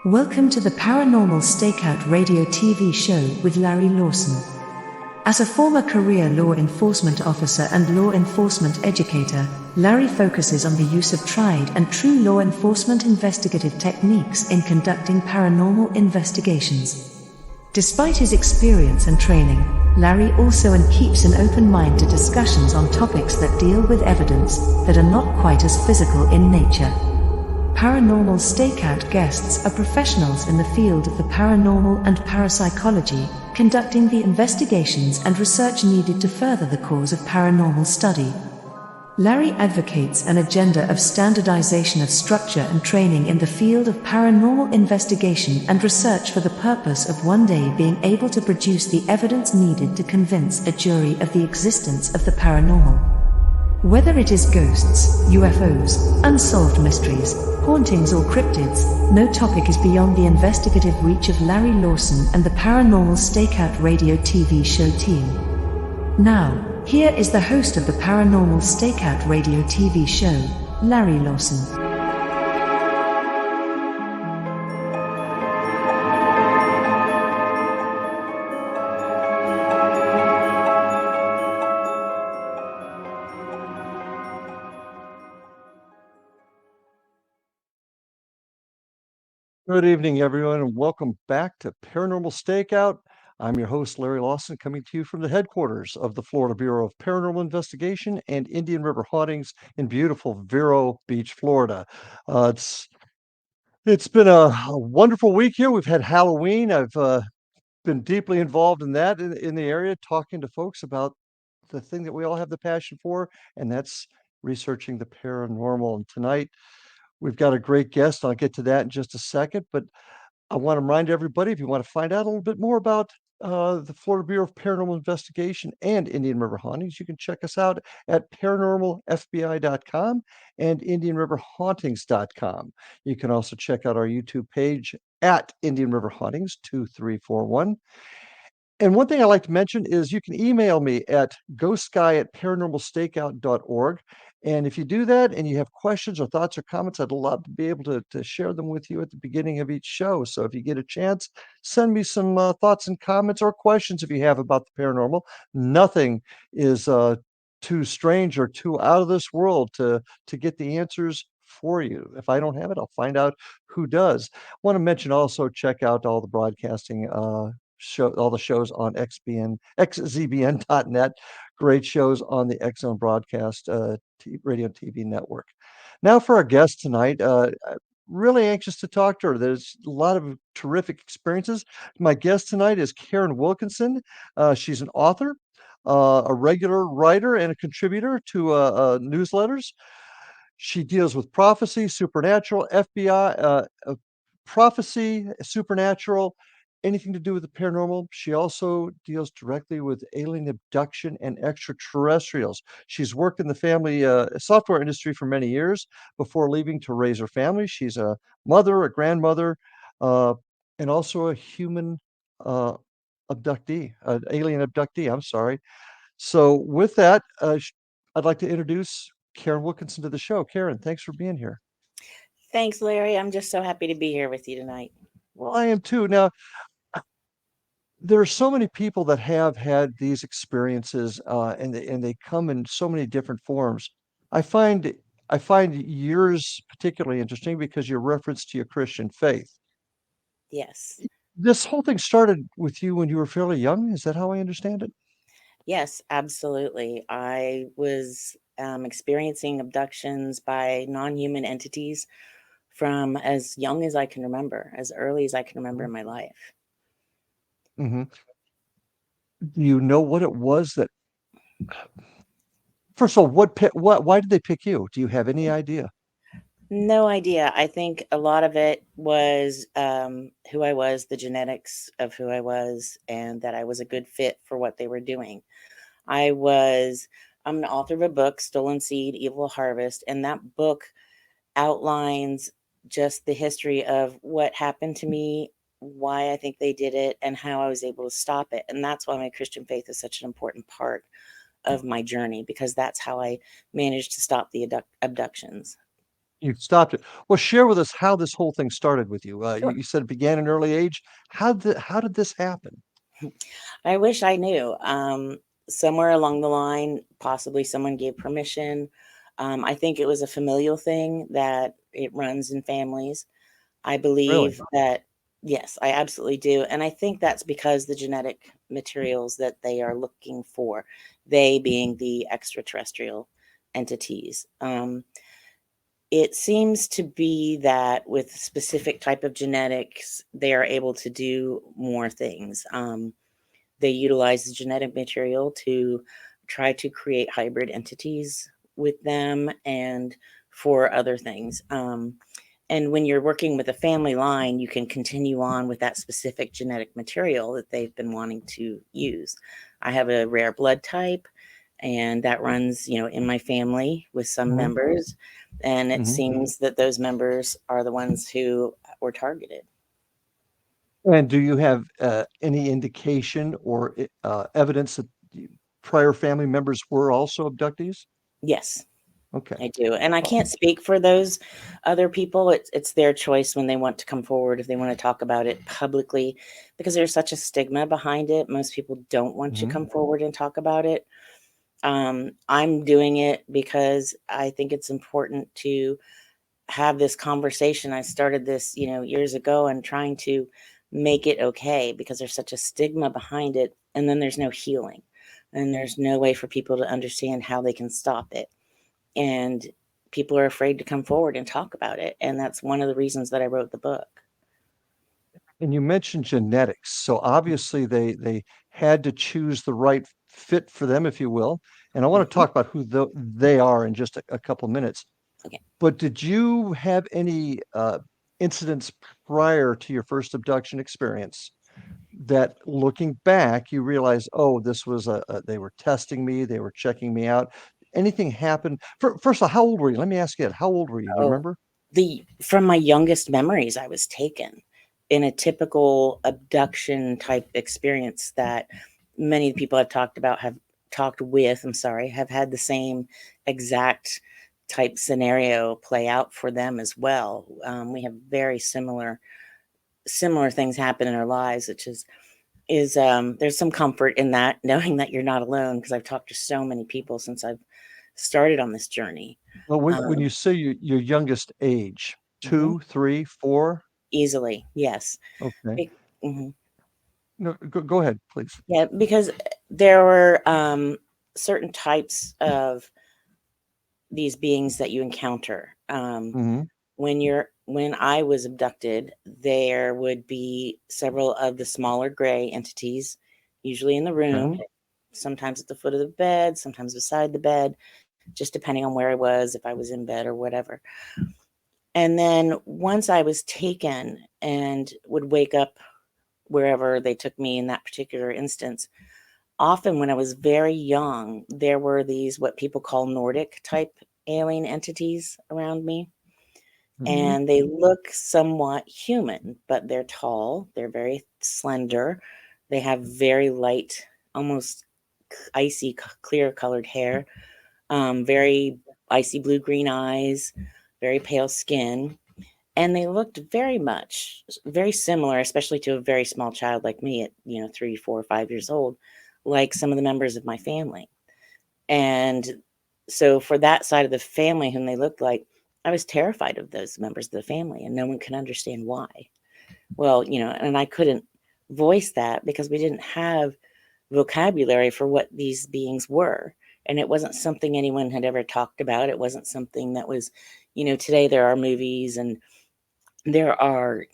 Welcome to the Paranormal Stakeout radio TV show with Larry Lawson. As a former career law enforcement officer and law enforcement educator, Larry focuses on the use of tried and true law enforcement investigative techniques in conducting paranormal investigations. Despite his experience and training, Larry also keeps an open mind to discussions on topics that deal with evidence that are not quite as physical in nature. Paranormal Stakeout guests are professionals in the field of the paranormal and parapsychology, conducting the investigations and research needed to further the cause of paranormal study. Larry advocates an agenda of standardization of structure and training in the field of paranormal investigation and research for the purpose of one day being able to produce the evidence needed to convince a jury of the existence of the paranormal. Whether it is ghosts, UFOs, unsolved mysteries, hauntings or cryptids, no topic is beyond the investigative reach of Larry Lawson and the Paranormal Stakeout radio TV show team. Now, here is the host of the Paranormal Stakeout radio TV show, Larry Lawson. Good evening, everyone, and welcome back to Paranormal Stakeout. I'm your host, Larry Lawson, coming to you from the headquarters of the Florida Bureau of Paranormal Investigation and Indian River Hauntings in beautiful Vero Beach, Florida. It's been a wonderful week here. We've had Halloween. I've been deeply involved in that in the area, talking to folks about the thing that we all have the passion for, and that's researching the paranormal. And tonight, we've got a great guest. I'll get to that in just a second, but I want to remind everybody, if you want to find out a little bit more about the Florida Bureau of Paranormal Investigation and Indian River Hauntings, you can check us out at paranormalfbi.com and indianriverhauntings.com. You can also check out our YouTube page at Indian River Hauntings 2341. And one thing I like to mention is you can email me at ghostguy@paranormalstakeout.org. And if you do that and you have questions or thoughts or comments, I'd love to be able to share them with you at the beginning of each show. So if you get a chance, send me some thoughts and comments or questions if you have about the paranormal. Nothing is too strange or too out of this world to get the answers for you. If I don't have it, I'll find out who does. I want to mention also, check out all the broadcasting all the shows on xzbn.net. Great shows on the X Zone Broadcast radio and TV network. Now for our guest tonight, really anxious to talk to her. There's a lot of terrific experiences. My guest tonight is Karin Wilkinson. She's an author, a regular writer, and a contributor to newsletters. She deals with prophecy, supernatural, FBI, prophecy, supernatural, anything to do with the paranormal. She also deals directly with alien abduction and extraterrestrials. She's worked in the family software industry for many years before leaving to raise her family. She's a mother, a grandmother, and also a human abductee, an alien abductee, I'm sorry. So with that, I'd like to introduce Karin Wilkinson to the show. Karin, thanks for being here. Thanks, Larry. I'm just so happy to be here with you tonight. Well, I am too. Now, there are so many people that have had these experiences, and they come in so many different forms. I find yours particularly interesting because your reference to your Christian faith. Yes. This whole thing started with you when you were fairly young. Is that how I understand it? Yes, absolutely. I was experiencing abductions by non-human entities from as young as I can remember, as early as I can remember in my life. Mm-hmm. Do you know what it was that, first of all, why did they pick you? Do you have any idea? No idea. I think a lot of it was who I was, the genetics of who I was, and that I was a good fit for what they were doing. I'm an author of a book, Stolen Seed, Evil Harvest, and that book outlines just the history of what happened to me, why I think they did it, and how I was able to stop it. And that's why my Christian faith is such an important part of my journey, because that's how I managed to stop the abductions. You stopped it. Well, share with us how this whole thing started with you. Sure. You said it began at an early age. How did this happen? I wish I knew. Somewhere along the line, possibly someone gave permission. I think it was a familial thing that it runs in families. I Really? believe that, yes, I absolutely do. And I think that's because the genetic materials that they are looking for, they being the extraterrestrial entities. It seems to be that with specific type of genetics, they are able to do more things. They utilize the genetic material to try to create hybrid entities with them and for other things. And when you're working with a family line, you can continue on with that specific genetic material that they've been wanting to use. I have a rare blood type, and that runs, in my family with some Mhm, members. And it mhm. seems that those members are the ones who were targeted. And do you have any indication or evidence that prior family members were also abductees? Yes. Okay. I do, and I Uh, can't speak for those other people. It's their choice when they want to come forward, if they want to talk about it publicly, because there's such a stigma behind it. Most people don't want to mhm. come forward and talk about it. I'm doing it because I think it's important to have this conversation. I started this, years ago, and trying to make it okay, because there's such a stigma behind it, and then there's no healing, and there's no way for people to understand how they can stop it, and people are afraid to come forward and talk about it, and that's one of the reasons that I wrote the book. And you mentioned genetics, so obviously they had to choose the right fit for them, if you will. And I want to Mhm. talk about who they are in just a couple minutes. Okay. But did you have any incidents prior to your first abduction experience that, looking back, you realize, oh, this was they were testing me, they were checking me out? Anything happened? First of all, how old were you? Let me ask you that. How old were you? Do you Oh, remember? from my youngest memories, I was taken in a typical abduction type experience that many people I've talked about have talked with, I'm sorry, have had the same exact type scenario play out for them as well. We have very similar things happen in our lives, which is there's some comfort in that, knowing that you're not alone, because I've talked to so many people since I've started on this journey. Well, when Um, you say your youngest age, mhm, 2, 3, 4? easily, yes. Okay. Be- mhm. No, go ahead, please. Yeah, because there were certain types of these beings that you encounter. Mhm. When I was abducted, there would be several of the smaller gray entities, usually in the Okay. room, sometimes at the foot of the bed, sometimes beside the bed, just depending on where I was, if I was in bed or whatever. And then once I was taken and would wake up wherever they took me in that particular instance, often when I was very young, there were these what people call Nordic type alien entities around me. Mhm. And they look somewhat human, but they're tall, they're very slender, they have very light, almost icy clear colored hair, very icy blue green eyes, very pale skin. And they looked very similar, especially to a very small child like me at, 3, 4, 5 years old, like some of the members of my family. And so for that side of the family whom they looked like, I was terrified of those members of the family, and no one can understand why. Well, and I couldn't voice that because we didn't have vocabulary for what these beings were. and it wasn't something anyone had ever talked about. It wasn't something that was, today there are movies and there are,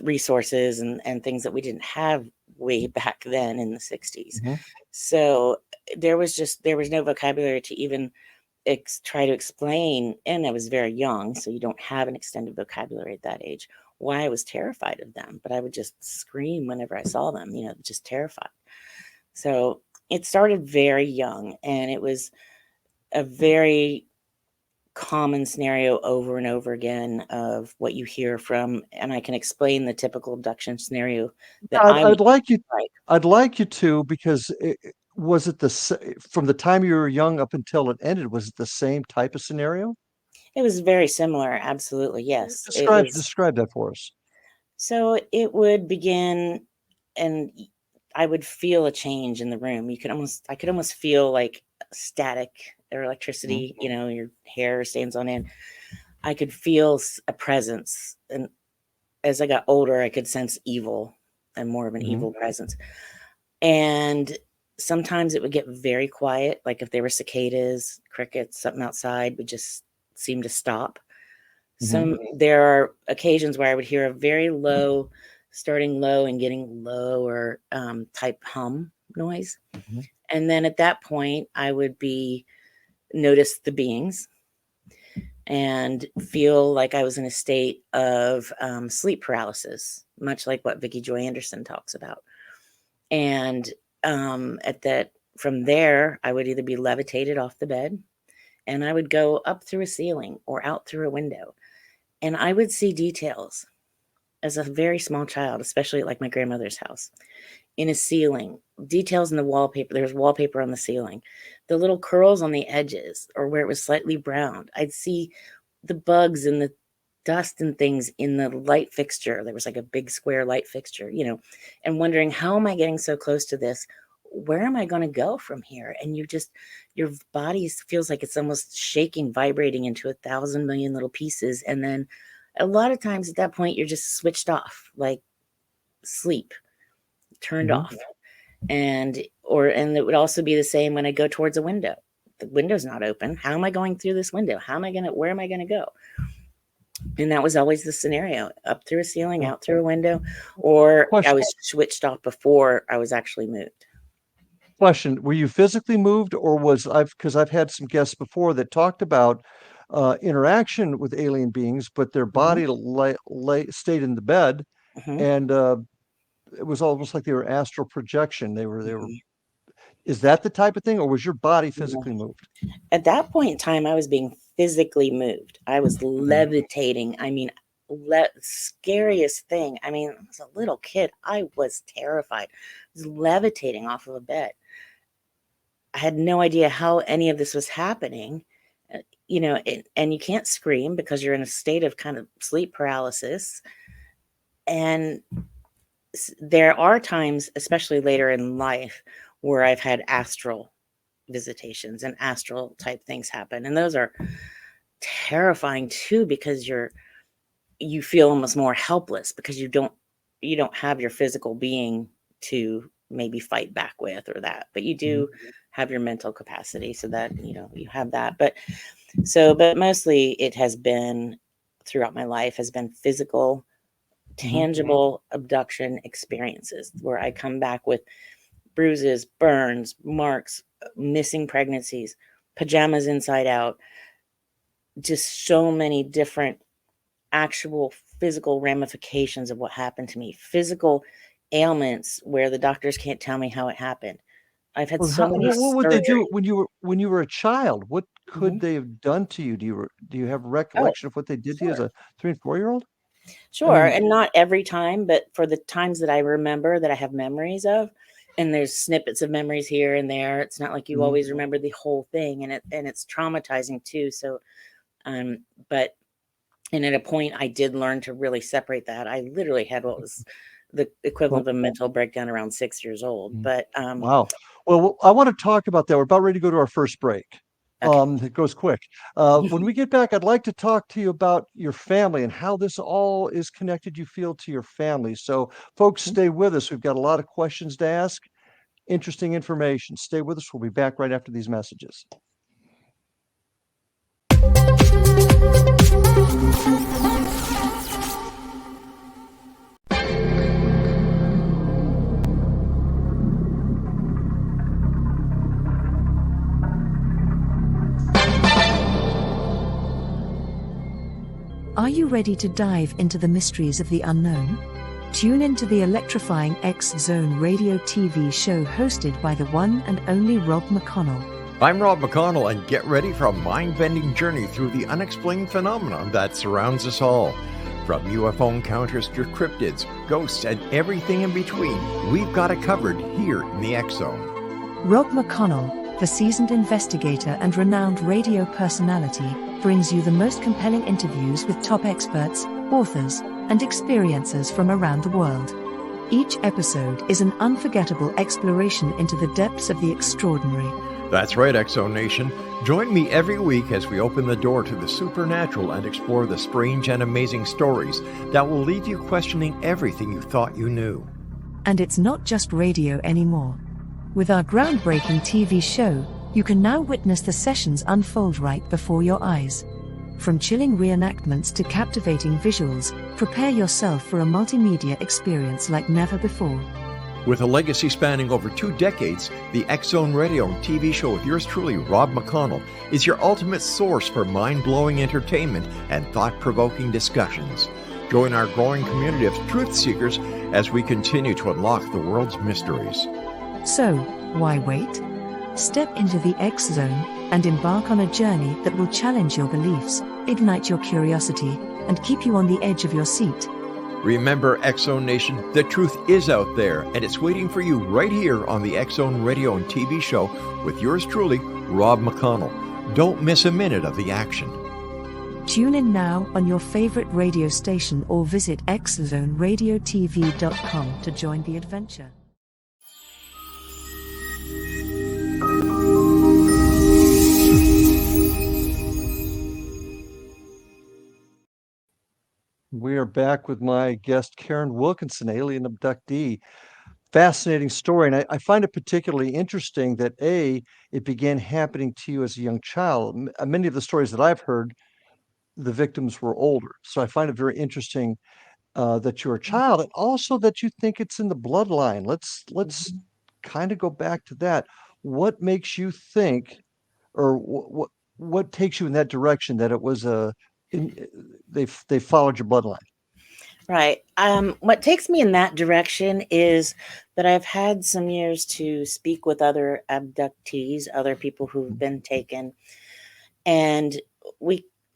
resources and things that we didn't have way back then in the 60s. Mhm. So there was no vocabulary to even try to explain, and I was very young, so you don't have an extended vocabulary at that age, why I was terrified of them. But I would just scream whenever I saw them, just terrified. So it started very young, and it was a very common scenario over and over again of what you hear from, and I can explain the typical abduction scenario that I'd, I would I'd like you, like. I'd like you to, because was it from the time you were young up until it ended, was it the same type of scenario? It was very similar, absolutely, yes. It Describe was describe that for us. so it would begin, and I would feel a change in the room. I could almost feel like static or Mhm. electricity, your hair stands on end. I could feel a presence, and as I got older, I could sense evil and more of an Mhm. evil presence. And sometimes it would get very quiet, like if there were cicadas, crickets, something outside would just seem to stop. Mhm. There are occasions where I would hear a very low, starting low and getting lower type hum noise. Mhm. And then at that point, I would notice the beings and feel like I was in a state of sleep paralysis, much like what Vicki Joy Anderson talks about. And at that, from there, I would either be levitated off the bed, and I would go up through a ceiling or out through a window, and I would see details as a very small child, especially at like my grandmother's house, in a ceiling, details in the wallpaper. There was wallpaper on the ceiling, the little curls on the edges or where it was slightly browned. I'd see the bugs and the dust and things in the light fixture. There was like a big square light fixture, and wondering, how am I getting so close to this? Where am I going to go from here? And your body feels like it's almost shaking, vibrating into 1,000 million little pieces. And then a lot of times at that point, you're just switched off, like sleep, turned Mhm. off. And it would also be the same when I go towards a window. The window's not open. How am I going through this window? Where am I going to go? And that was always the scenario: up through a ceiling, Well, out through a window, or I question. was switched off before I was actually moved. Question: were you physically moved, or because I've had some guests before that talked about interaction with alien beings, but their Hmm. body stayed in the bed, Hmm. and it was almost like they were astral projection. They were. Hmm. Is that the type of thing, or was your body physically moved? At that point in time, I was being physically moved. I was Mhm. levitating. I mean, scariest thing. I mean, as a little kid, I was terrified. I was levitating off of a bed. I had no idea how any of this was happening. And you can't scream because you're in a state of kind of sleep paralysis. And there are times, especially later in life, where I've had astral visitations and astral type things happen. And those are terrifying too, because you feel almost more helpless because you don't have your physical being to maybe fight back with or that, but you Mhm. do have your mental capacity, so that you have that. But mostly it has been, throughout my life, has been physical, Mhm. tangible abduction experiences where I come back with bruises, burns, marks, missing pregnancies, pajamas inside out, just so many different actual physical ramifications of what happened to me, physical ailments where the doctors can't tell me how it happened. I've had Well, so many what would they do surgeries. when you were a child? What could Mhm. they have done to you? Do you have Oh, recollection of what they did to you as sure. a 3 and 4 year old? I Sure, mean, and not every time, but for the times that I remember, that I have memories of, and there's snippets of memories here and there. It's not like you mhm. always remember the whole thing, and it's traumatizing too. So, um, but and at a point, I did learn to really separate that. I literally had what was the Well, equivalent of a mental breakdown around 6 years old. mm, But wow. Well, I want to talk about that. We're about ready to go to our first break. okay. It goes quick. When we get back, I'd like to talk to you about your family and how this all is connected, you feel, to your family. So, folks, stay with us. We've got a lot of questions to ask, interesting information. Stay with us. We'll be back right after these messages. Are you ready to dive into the mysteries of the unknown? Tune into the electrifying X-Zone radio TV show hosted by the one and only Rob McConnell. I'm Rob McConnell, and get ready for a mind-bending journey through the unexplained phenomenon that surrounds us all. From UFO encounters to cryptids, ghosts, and everything in between, we've got it covered here in the X-Zone. Rob McConnell, the seasoned investigator and renowned radio personality, brings you the most compelling interviews with top experts, authors, and experiencers from around the world. Each episode is an unforgettable exploration into the depths of the extraordinary. That's right, X-Zone Nation. Join me every week as we open the door to the supernatural and explore the strange and amazing stories that will leave you questioning everything you thought you knew. And it's not just radio anymore. With our groundbreaking TV show, you can now witness the sessions unfold right before your eyes. From chilling reenactments to captivating visuals, prepare yourself for a multimedia experience like never before. With a legacy spanning over 2 decades, the X-Zone Radio and TV show with yours truly, Rob McConnell, is your ultimate source for mind-blowing entertainment and thought-provoking discussions. Join our growing community of truth seekers as we continue to unlock the world's mysteries. So, why wait? Step into the X-Zone and embark on a journey that will challenge your beliefs, ignite your curiosity, and keep you on the edge of your seat. Remember, X-Zone Nation, the truth is out there, and it's waiting for you right here on the X-Zone Radio and TV show with yours truly, Rob McConnell. Don't miss a minute of the action. Tune in now on your favorite radio station or visit xzoneradiotv.com to join the adventure. We are back with my guest, Karin Wilkinson, alien abductee. Fascinating story. And I find it particularly interesting that, A, it began happening to you as a young child. Many of the stories that I've heard, the victims were older. So I find it very interesting that you're a child, and also that you think it's in the bloodline. Let's kind of go back to that. What makes you think, or what takes you in that direction, that it was they followed your bloodline? Right. What takes me in that direction is that I've had some years to speak with other abductees, other people who've been taken, and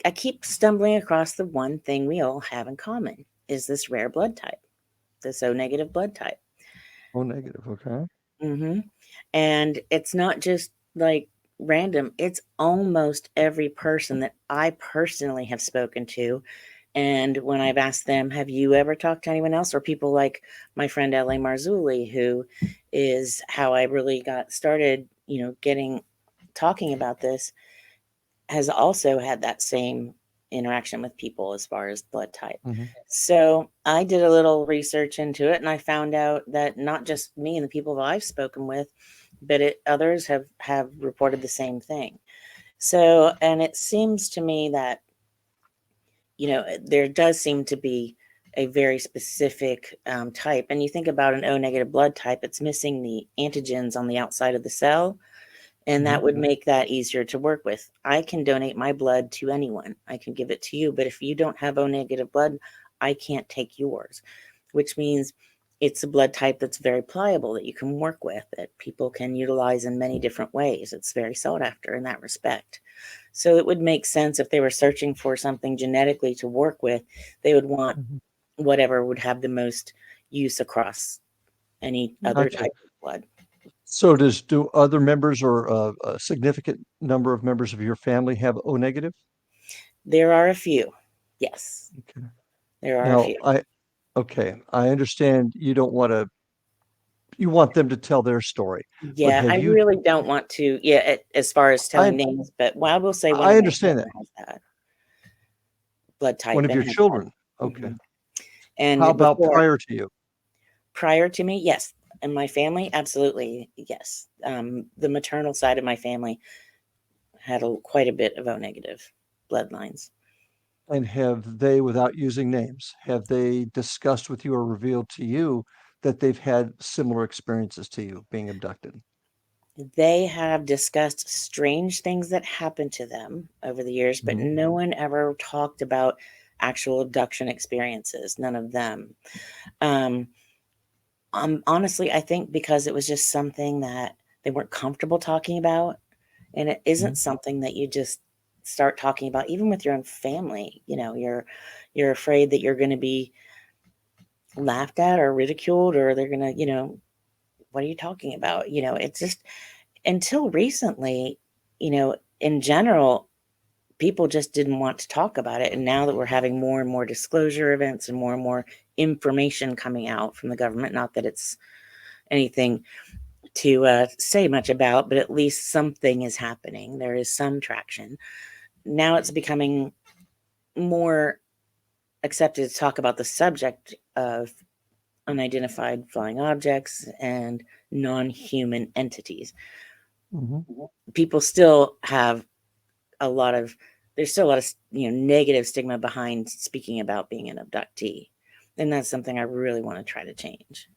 I keep stumbling across the one thing we all have in common is this rare blood type, this O-negative blood type. O-negative, okay. Mm-hmm. And it's not just like random. It's almost every person that I personally have spoken to. And when I've asked them, have you ever talked to anyone else? Or people like my friend L.A. Marzulli, who is how I really got started, talking about this, has also had that same interaction with people as far as blood type. Mm-hmm. So I did a little research into it, and I found out that not just me and the people that I've spoken with, but others have reported the same thing. So, and it seems to me that, there does seem to be a very specific type. And you think about an O-negative blood type, it's missing the antigens on the outside of the cell. And that would make that easier to work with. I can donate my blood to anyone. I can give it to you. But if you don't have O-negative blood, I can't take yours, which means it's a blood type that's very pliable, that you can work with, that people can utilize in many different ways. It's very sought after in that respect. So it would make sense if they were searching for something genetically to work with, they would want whatever would have the most use across any other type of blood. So do other members or a significant number of members of your family have O-negative? There are a few, yes. Okay. There are a few. I understand you don't want to, you want them to tell their story. Yeah, I really don't want to, as far as telling names, but I will say I understand that. Has that blood type. One of your children. Okay. And how about prior to you? Prior to me, yes. In my family, absolutely, yes. The maternal side of my family had quite a bit of O negative bloodlines. And have they, without using names, have they discussed with you or revealed to you that they've had similar experiences to you being abducted? They have discussed strange things that happened to them over the years, but Mhm. no one ever talked about actual abduction experiences. None of them. Um, honestly, I think because it was just something that they weren't comfortable talking about, and it isn't Mhm. something that you just start talking about, even with your own family. You're afraid that you're going to be laughed at or ridiculed, or they're going to, what are you talking about? It's just until recently, in general, people just didn't want to talk about it. And now that we're having more and more disclosure events and more information coming out from the government, not that it's anything to say much about, but at least something is happening. There is some traction. Now it's becoming more accepted to talk about the subject of unidentified flying objects and non-human entities. Mhm. People still have there's still a lot of negative stigma behind speaking about being an abductee, and that's something I really want to try to change.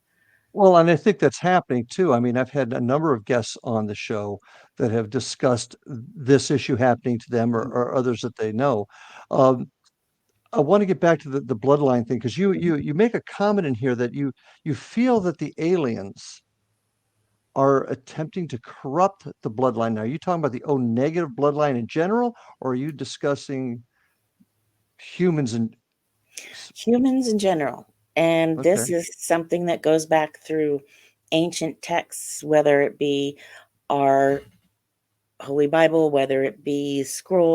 Well, and I think that's happening too. I mean, I've had a number of guests on the show that have discussed this issue happening to them or others that they know. Um, I want to get back to the bloodline thing because you make a comment in here that you feel that the aliens are attempting to corrupt the bloodline. Now, are you talking about the O negative bloodline in general, or are you discussing humans and Humans in general, and okay. this is something that goes back through ancient texts, whether it be our Holy Bible, whether it be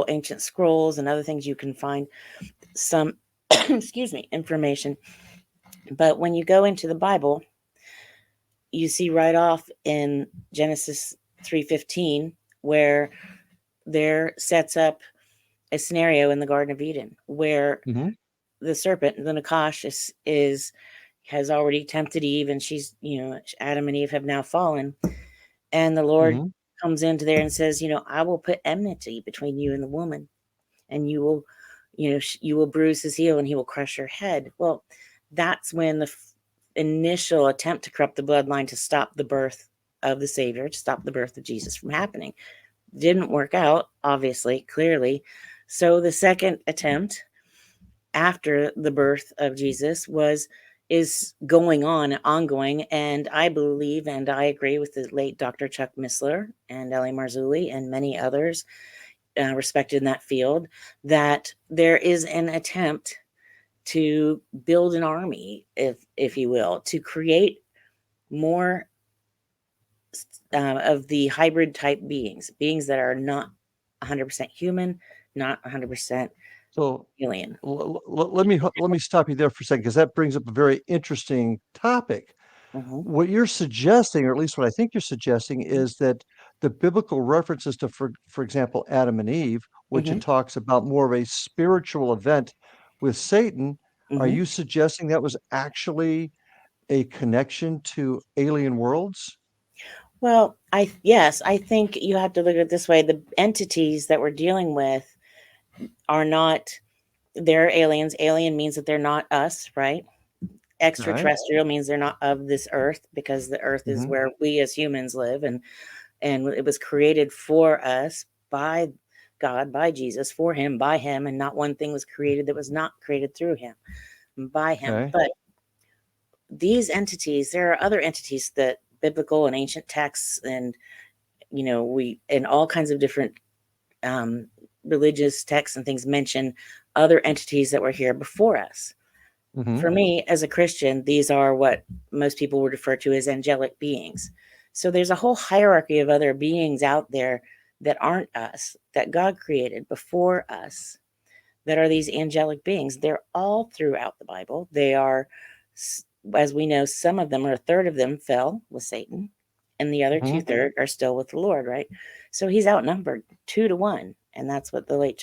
ancient scrolls and other things. You can find some excuse me, information. But when you go into the Bible, you see right off in Genesis 3:15 where there sets up a scenario in the Garden of Eden where Mhm. the serpent, the Nakash, has already tempted Eve, and she's, Adam and Eve have now fallen. And the Lord Mhm. comes into there and says, I will put enmity between you and the woman, and you will, you will bruise his heel and he will crush your head. Well, that's when the initial attempt to corrupt the bloodline to stop the birth of the Savior, to stop the birth of Jesus from happening, didn't work out, obviously, clearly. So the second attempt after the birth of Jesus is going on, ongoing, and I believe and I agree with the late Dr. Chuck Missler and L.A. Marzulli and many others respected in that field, that there is an attempt to build an army, if you will, to create more of the hybrid type beings that are not 100% human, not 100% So alien. let me stop you there for a second because that brings up a very interesting topic. Mm-hmm. What you're suggesting, or at least what I think you're suggesting, is that the biblical references to, for example, Adam and Eve, which Mm-hmm. it talks about more of a spiritual event with Satan, are Mm-hmm. you suggesting that was actually a connection to alien worlds? Well, yes, I think you have to look at it this way. The entities that we're dealing with are not, they're aliens. Alien means that they're not us, right? All right. Extraterrestrial means they're not of this earth, because the earth is Mm-hmm. where we as humans live, and it was created for us by God, by Jesus, for him, by him, and not one thing was created that was not created through him, by him. Okay. But these entities, there are other entities that biblical and ancient texts and we in all kinds of different um, religious texts and things mention other entities that were here before us. Mm-hmm. For me, as a Christian, these are what most people would refer to as angelic beings. So there's a whole hierarchy of other beings out there that aren't us, that God created before us, that are these angelic beings. They're all throughout the Bible. They are, as we know, some of them, or a third of them, fell with Satan, and the other Mm-hmm. 2/3 are still with the Lord, right? So he's outnumbered 2 to 1. And that's what the late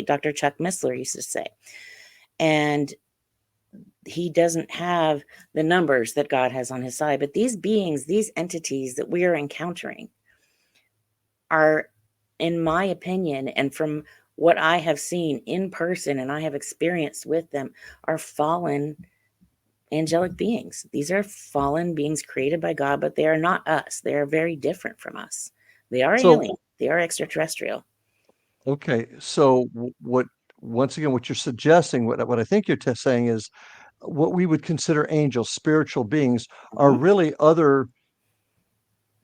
Dr. Chuck Missler used to say. And he doesn't have the numbers that God has on his side. But these beings, these entities that we are encountering are, in my opinion, and from what I have seen in person and I have experienced with them, are fallen angelic beings. These are fallen beings created by God, but they are not us. They are very different from us. They are So, alien. They are extraterrestrial. okay. So what, once again, what you're suggesting, what I think you're saying is what we would consider angels, spiritual beings, are Mhm. really other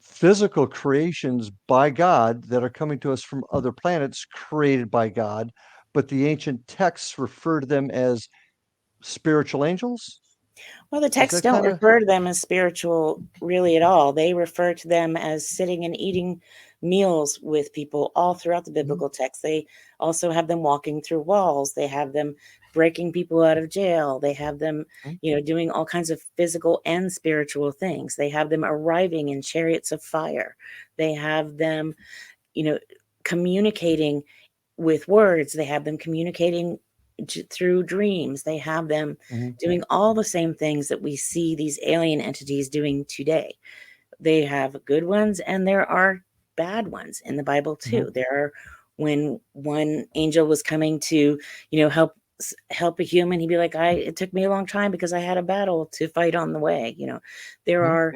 physical creations by God that are coming to us from other planets created by God, but the ancient texts refer to them as spiritual angels. Well, the Is texts that don't kind of refer to them as spiritual really at all. They refer to them as sitting and eating meals with people all throughout the biblical text. They also have them walking through walls. They have them breaking people out of jail. They have them, doing all kinds of physical and spiritual things. They have them arriving in chariots of fire. They have them, you know, communicating with words. They have them communicating through dreams. They have them doing all the same things that we see these alien entities doing today. They have good ones and there are bad ones in the Bible too. There are, when one angel was coming to, help a human, he'd be like, it took me a long time because I had a battle to fight on the way. There are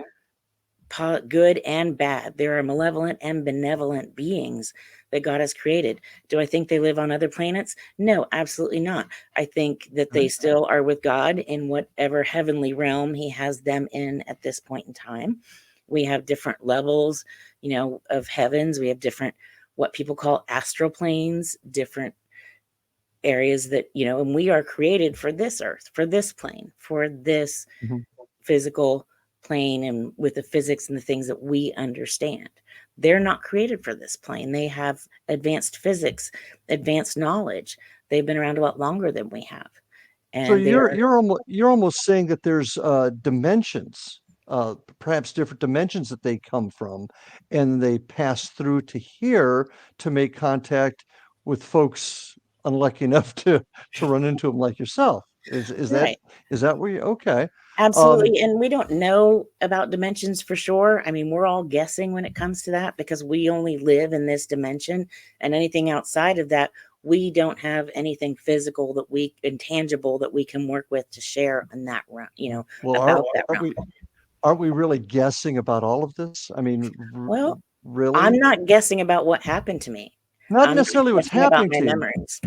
good and bad. There are malevolent and benevolent beings that God has created. Do I think they live on other planets? No, absolutely not. I think that they still are with God in whatever heavenly realm he has them in at this point in time. We have different levels, of heavens. We have different, what people call astral planes, different areas that, and we are created for this earth, for this plane, for this physical plane, and with the physics and the things that we understand. They're not created for this plane. They have advanced physics, advanced knowledge. They've been around a lot longer than we have. So And you're almost saying that there's dimensions, perhaps different dimensions that they come from, and they pass through to here to make contact with folks unlucky enough to run into them like yourself. Is that right. is that where you okay? Um, Absolutely. And we don't know about dimensions for sure. I mean, we're all guessing when it comes to that because we only live in this dimension, and anything outside of that, we don't have anything physical intangible that we can work with to share in that realm, well, about that aren't realm. we really guessing about all of this? I mean, Well, I'm really? not guessing about what happened to me. Not I'm just necessarily what's guessing about happening my to you. memories.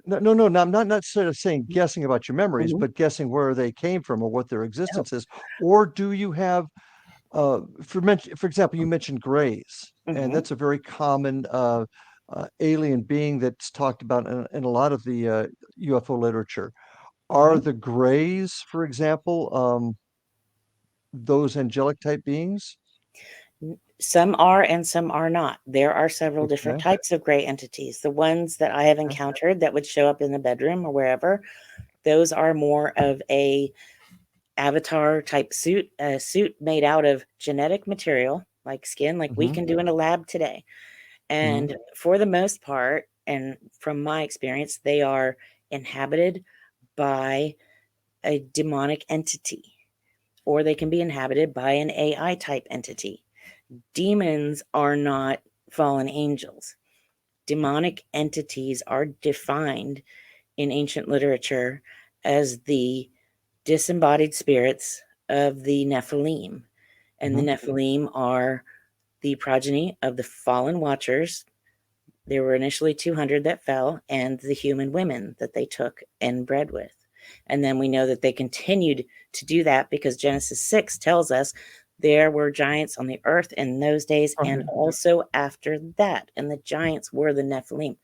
No, I'm not necessarily saying guessing about your memories, Mhm. but guessing where they came from or what their existence is. Or do you have, for example, you mentioned grays, and Mhm. that's a very common alien being that's talked about in a lot of the UFO literature. Are Mhm. the grays, for example, those angelic type beings? Some are and some are not. There are several different Okay. types of gray entities. The ones that I have encountered that would show up in the bedroom or wherever, those are more of a avatar type suit, a suit made out of genetic material like skin, like we Mm-hmm. can do in a lab today. Mm-hmm. And for the most part, and from my experience, they are inhabited by a demonic entity, or they can be inhabited by an AI type entity. Demons are not fallen angels. Demonic entities are defined in ancient literature as the disembodied spirits of the Nephilim. And the Mm-hmm. Nephilim are the progeny of the fallen watchers. There were initially 200 that fell, and the human women that they took and bred with. And then we know that they continued to do that because Genesis 6 tells us there were giants on the earth in those days and also after that. And the giants were the Nephilim.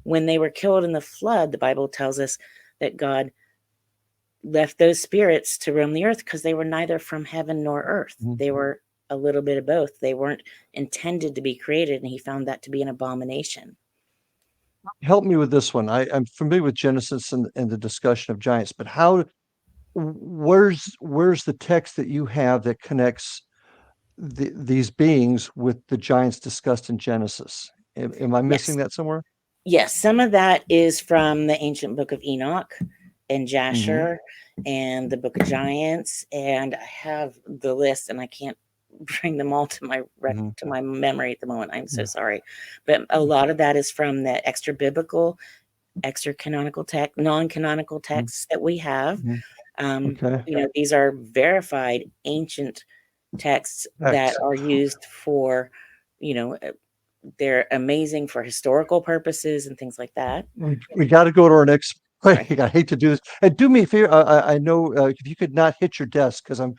When they were killed in the flood, the Bible tells us that God left those spirits to roam the earth because they were neither from heaven nor earth. Mm-hmm. They were a little bit of both. They weren't intended to be created, and he found that to be an abomination. Help me with this one. I'm familiar with Genesis and the discussion of giants, but where's the text that you have that connects these beings with the giants discussed in Genesis? Am I missing Yes. that somewhere? Yes, some of that is from the ancient book of Enoch. and Jasher and the Book of Giants, and I have the list, and I can't bring them all to my to my memory at the moment. I'm so sorry, but a lot of that is from the extra biblical, extra canonical text, non-canonical texts that we have. These are verified ancient texts that are used for, they're amazing for historical purposes and things like that. We got to go to our next break. I hate to do this. And do me a favor. I know if you could not hit your desk, because I'm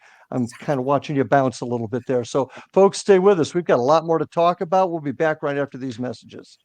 kind of watching you bounce a little bit there. So, folks, stay with us. We've got a lot more to talk about. We'll be back right after these messages.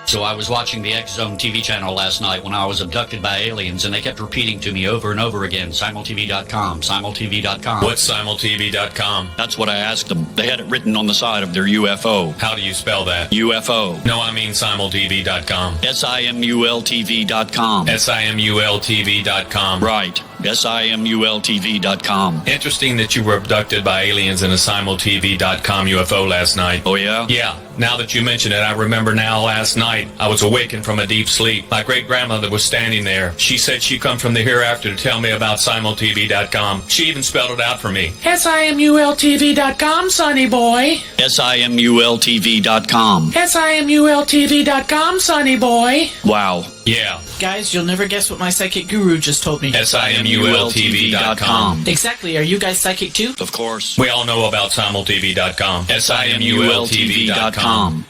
So I was watching the X Zone TV channel last night when I was abducted by aliens, and they kept repeating to me over and over again, simultv.com, simultv.com. What's simultv.com? That's what I asked them. They had it written on the side of their UFO. How do you spell that? UFO. No, I mean simultv.com. simultv.com. simultv.com. Right. simultv.com. Interesting that you were abducted by aliens in a simultv.com UFO last night. Oh, yeah? Yeah. Now that you mention it, I remember now last night I was awakened from a deep sleep. My great-grandmother was standing there. She said she'd come from the hereafter to tell me about simultv.com. She even spelled it out for me. simultv.com, sonny boy. simultv.com. simultv.com, sonny boy. Wow. Yeah. Guys, you'll never guess what my psychic guru just told me. simultv.com. Exactly. Are you guys psychic too? Of course. We all know about simultv.com. simultv.com.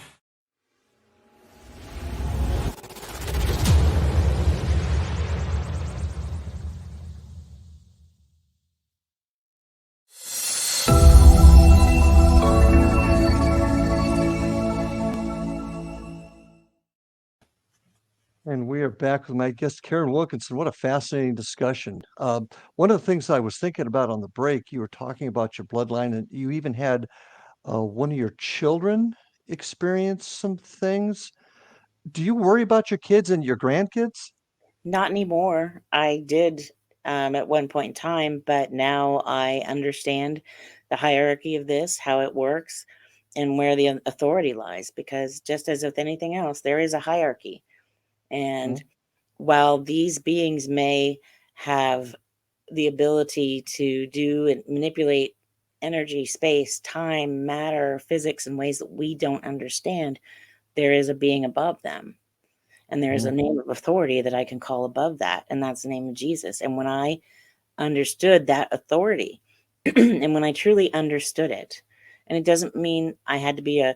And we are back with my guest, Karin Wilkinson. What a fascinating discussion. One of the things I was thinking about on the break, you were talking about your bloodline, and you even had one of your children experience some things. Do you worry about your kids and your grandkids? Not anymore. I did at one point in time, but now I understand the hierarchy of this, how it works, and where the authority lies. Because just as with anything else, there is a hierarchy. And while these beings may have the ability to do and manipulate energy, space, time, matter, physics in ways that we don't understand, there is a being above them. And there is a name of authority that I can call above that. And that's the name of Jesus. And when I understood that authority, and when I truly understood it, and it doesn't mean I had to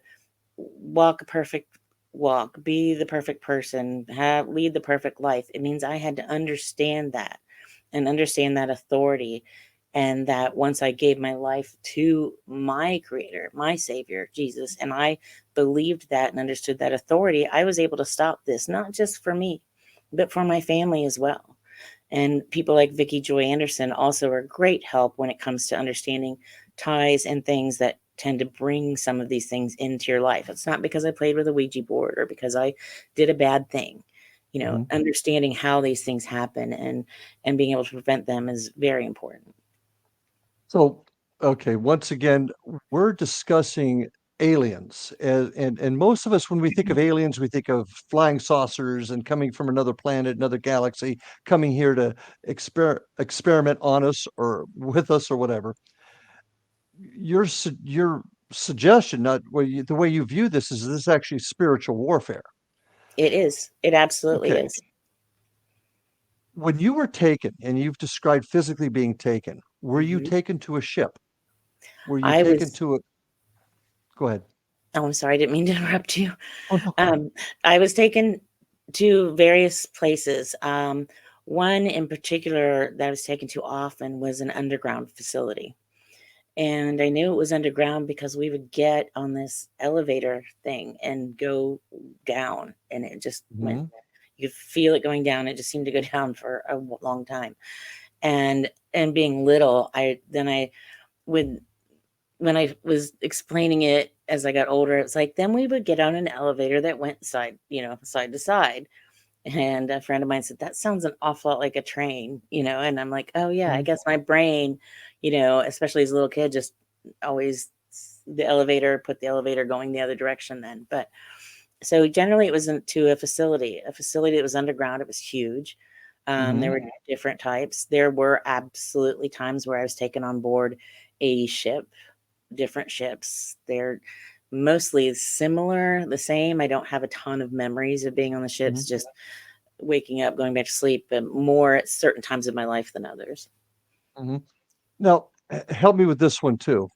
walk a perfect walk, be the perfect person, lead the perfect life. It means I had to understand that and understand that authority. And that once I gave my life to my creator, my savior, Jesus, and I believed that and understood that authority, I was able to stop this, not just for me, but for my family as well. And people like Vicki Joy Anderson also are great help when it comes to understanding ties and things that tend to bring some of these things into your life. It's not because I played with a Ouija board or because I did a bad thing. Understanding how these things happen and being able to prevent them is very important. So, okay, once again, we're discussing aliens. And most of us, when we think of aliens, we think of flying saucers and coming from another planet, another galaxy, coming here to experiment on us or with us or whatever. Your suggestion, the way you view this, is this actually spiritual warfare? It is. It absolutely is. When you were taken, and you've described physically being taken, were you taken to a ship? Were you taken to a... Go ahead. Oh, I'm sorry. I didn't mean to interrupt you. Oh, no. I was taken to various places. One in particular that I was taken to often was an underground facility. And I knew it was underground because we would get on this elevator thing and go down. And it just went, you could feel it going down. It just seemed to go down for a long time. And being little, when I was explaining it as I got older, it's like, then we would get on an elevator that went side to side. And a friend of mine said, that sounds an awful lot like a train, and I'm like, oh yeah, I Mhm. guess my brain, especially as a little kid, just always put the elevator going the other direction then. But so generally it was to a facility that was underground. It was huge. There were different types. There were absolutely times where I was taken on board a ship, different ships. They're mostly similar, the same. I don't have a ton of memories of being on the ships, just waking up, going back to sleep, but more at certain times of my life than others. Mhm. Now, help me with this one too.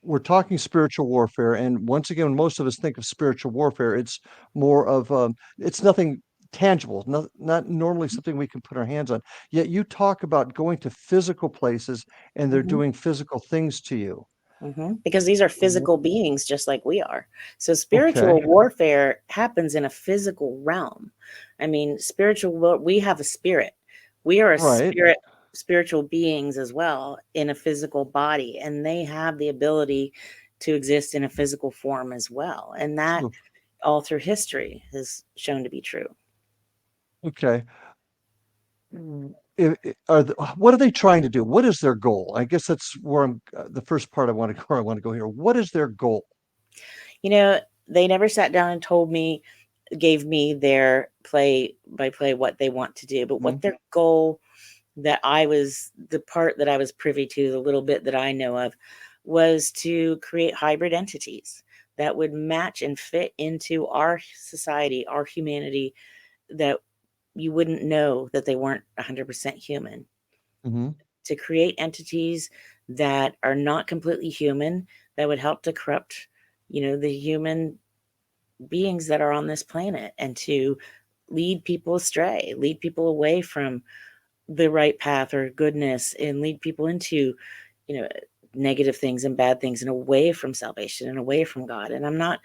We're talking spiritual warfare, and once again, when most of us think of spiritual warfare, it's more of it's nothing tangible, not normally something we can put our hands on. Yet you talk about going to physical places, and they're hmm doing physical things to you. Because these are W- physical beings just like we are. So Okay, spiritual warfare happens in a physical realm. I mean, we have a spirit. We are a right. spiritual beings as well in a physical body, and they have the ability to exist in a physical form as well. And that So, all through history has shown to be true. okay. What are they trying to do? What is their goal? I guess that's where the first part I want to go. I want to go here. What is their goal? You know, they never sat down and gave me their play by play what they want to do, but what Mhm. their goal, the part that I was privy to, the little bit that I know of, was to create hybrid entities that would match and fit into our society, our humanity, that you wouldn't know that they weren't 100% human. Mhm. To create entities that are not completely human, that would help to corrupt, the human beings that are on this planet, and to lead people astray, lead people away from the right path or goodness, and lead people into, you know, negative things and bad things, and away from salvation and away from God. And I'm not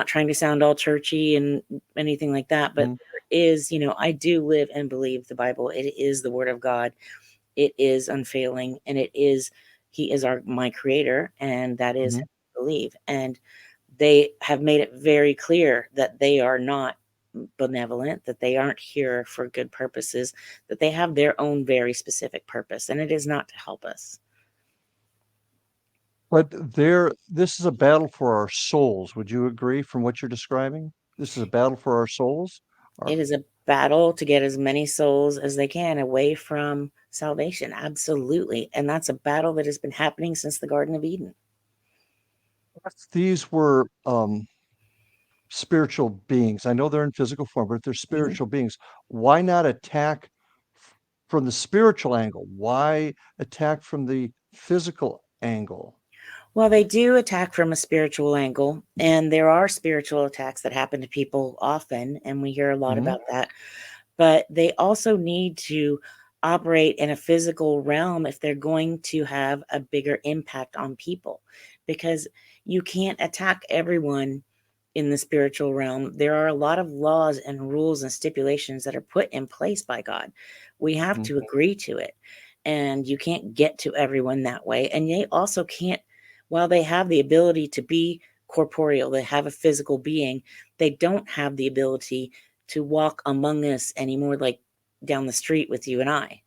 trying to sound all churchy and anything like that, but Mhm. there is, I do live and believe the Bible. It is the word of God. It is unfailing, and he is my creator, and that is Mhm. who I believe. And they have made it very clear that they are not benevolent, that they aren't here for good purposes, that they have their own very specific purpose, and it is not to help us. But this is a battle for our souls. Would you agree from what you're describing? This is a battle for our souls? Or, It is a battle to get as many souls as they can away from salvation. Absolutely. And that's a battle that has been happening since the Garden of Eden. these were spiritual beings. I know they're in physical form, but if they're Mhm. spiritual beings, why not attack from the spiritual angle? Why attack from the physical angle? Well, they do attack from a spiritual angle, and there are spiritual attacks that happen to people often, and we hear a lot Mhm. about that. But they also need to operate in a physical realm if they're going to have a bigger impact on people, because you can't attack everyone in the spiritual realm. There are a lot of laws and rules and stipulations that are put in place by God. We have Mhm. to agree to it. And you can't get to everyone that way. And they also can't, while they have the ability to be corporeal, they have a physical being, they don't have the ability to walk among us anymore, like down the street with you and I.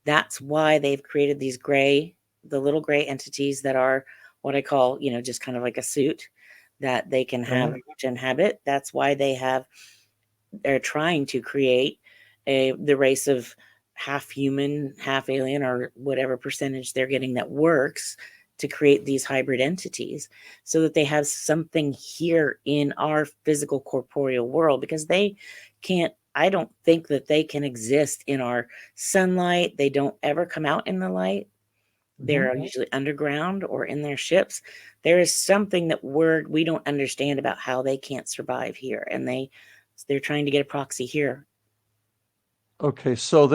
That's why they've created the little gray entities that are what I call, just kind of like a suit that they can have Okay. to inhabit. That's why they're trying to create the race of half human, half alien, or whatever percentage they're getting that works, to create these hybrid entities so that they have something here in our physical corporeal world, because I don't think that they can exist in our sunlight. They don't ever come out in the light. Mhm. They're usually underground or in their ships. There is something that we don't understand about how they can't survive here, and they're trying to get a proxy here. Okay, so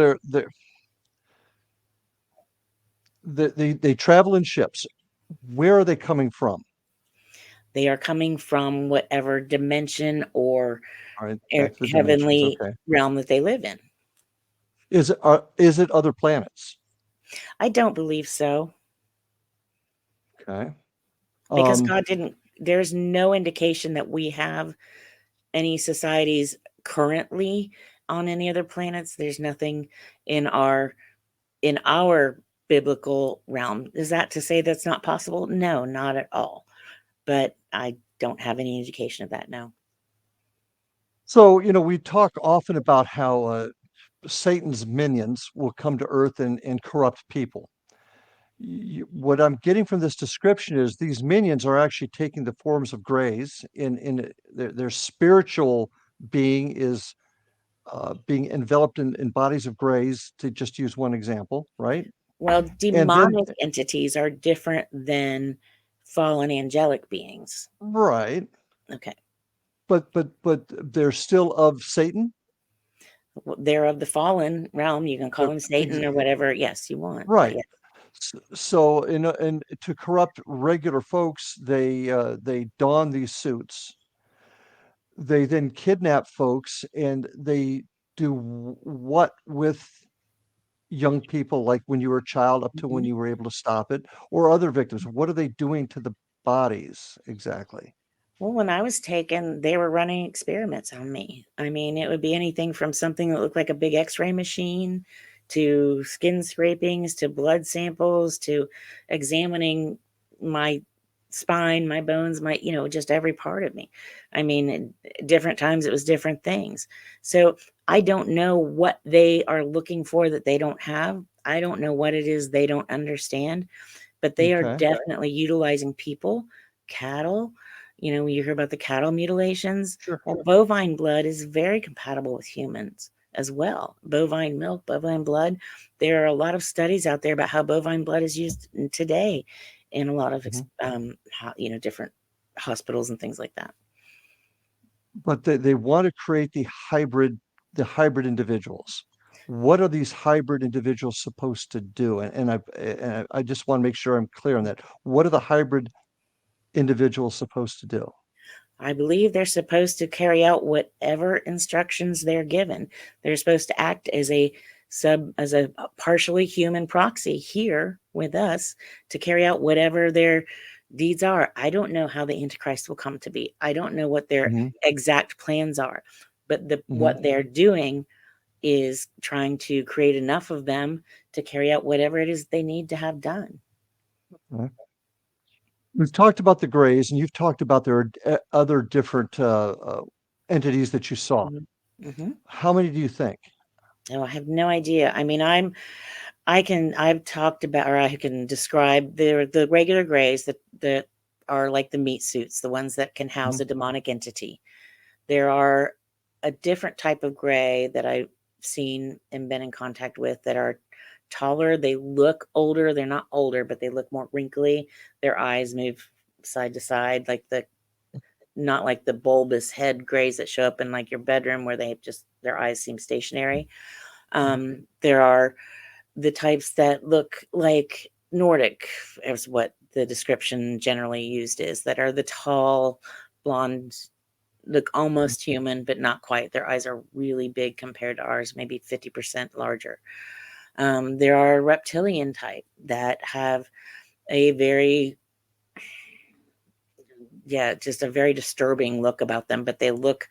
they travel in ships. Where are they coming from? They are coming from whatever dimension or All right, back to the dimensions. heavenly Okay. realm that they live in. Is it other planets? I don't believe so, Okay. because Um, there's no indication that we have any societies currently on any other planets. There's nothing in our biblical realm. Is that to say that's not possible? No, not at all. But I don't have any indication of that now. So, we talk often about how Satan's minions will come to Earth and corrupt people. What I'm getting from this description is these minions are actually taking the forms of grays. In their spiritual being is being enveloped in bodies of grays, to just use one example, right? Well, And then, demonic entities are different than fallen angelic beings. right, Okay. but they're still of Satan. They're of the fallen realm. You can call They're them Satan or whatever. Yes, you want. But right. yeah. So, and to corrupt regular folks, they don these suits. They then kidnap folks, and they do what with young people, like when you were a child up to when Mhm. you were able to stop it, or other victims? What are they doing to the bodies exactly? Well, when I was taken, they were running experiments on me. I mean, it would be anything from something that looked like a big x-ray machine to skin scrapings to blood samples to examining my spine, my bones, just every part of me. I mean, at different times it was different things. So I don't know what they are looking for that they don't have. I don't know what it is they don't understand, but they are Okay. definitely utilizing people, cattle. You hear about the cattle mutilations. Sure. Well, bovine blood is very compatible with humans as well. Bovine milk, bovine blood. There are a lot of studies out there about how bovine blood is used today in a lot of different hospitals and things like that. But they want to create the hybrid individuals. What are these hybrid individuals supposed to do? And I just want to make sure I'm clear on that. What are the hybrid individuals supposed to do? I believe they're supposed to carry out whatever instructions they're given. They're supposed to act as a partially human proxy here with us to carry out whatever their deeds are. I don't know how the Antichrist will come to be. I don't know what their Mhm, exact plans are, but mhm. what they're doing is trying to create enough of them to carry out whatever it is they need to have done. Okay. We've talked about the Greys, and you've talked about there are other different entities that you saw. Mm-hmm. How many do you think? Oh, I have no idea. I mean, I've talked about, or I can describe the regular grays that are like the meat suits, the ones that can house Mhm, a demonic entity. There are a different type of gray that I've seen and been in contact with that are taller. They look older. They're not older, but they look more wrinkly. Their eyes move side to side, not like the bulbous head grays that show up in like your bedroom where their eyes seem stationary. There are the types that look like Nordic, is what the description generally used is, that are the tall, blonde, look almost human, but not quite. Their eyes are really big compared to ours, maybe 50% larger. There are reptilian type that have a just a very disturbing look about them, but they look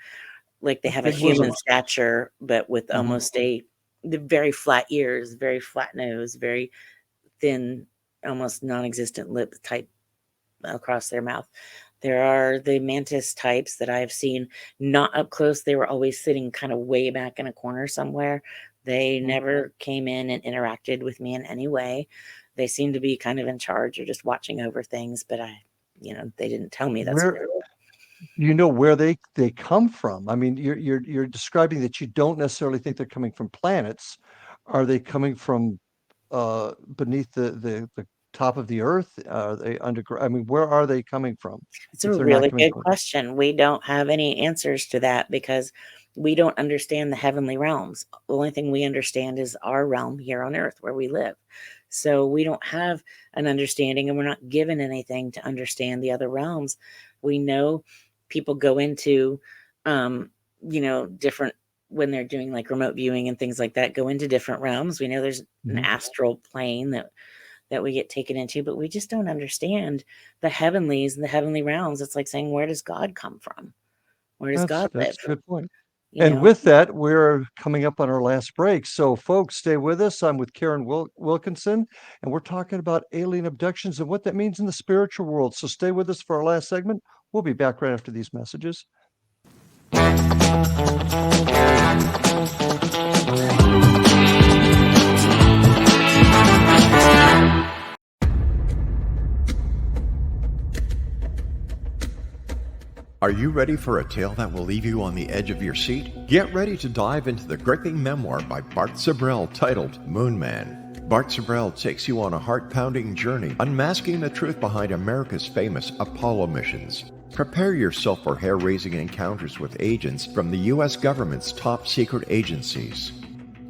like they have a big human wizards. stature, but with Mhm. almost the very flat ears, very flat nose, very thin, almost non-existent lip type across their mouth. There are the mantis types that I've seen not up close. They were always sitting kind of way back in a corner somewhere. They Mhm. never came in and interacted with me in any way. They seem to be kind of in charge or just watching over things, but they didn't tell me that's what Where they were. you know where they come from? I mean, you're describing that you don't necessarily think they're coming from planets. Are they coming from beneath the top of the earth? Are they underground? I mean, where are they coming from It's if a they're not really coming good from? question. We don't have any answers to that because we don't understand the heavenly realms. The only thing we understand is our realm here on earth where we live. So we don't have an understanding and we're not given anything to understand the other realms. We know people go into, different, when they're doing like remote viewing and things like that, go into different realms. We know there's an Mhm. astral plane that we get taken into, but we just don't understand the heavenlies and the heavenly realms. It's like saying, where does God come from? Where does God That's live? a good point. And with that, we're coming up on our last break. So, folks, stay with us. I'm with Karin Wilkinson, and we're talking about alien abductions and what that means in the spiritual world. So, stay with us for our last segment. We'll be back right after these messages. Are you ready for a tale that will leave you on the edge of your seat? Get ready to dive into the gripping memoir by Bart Sibrel titled Moon Man. Bart Sibrel takes you on a heart-pounding journey, unmasking the truth behind America's famous Apollo missions. Prepare yourself for hair-raising encounters with agents from the U.S. government's top secret agencies.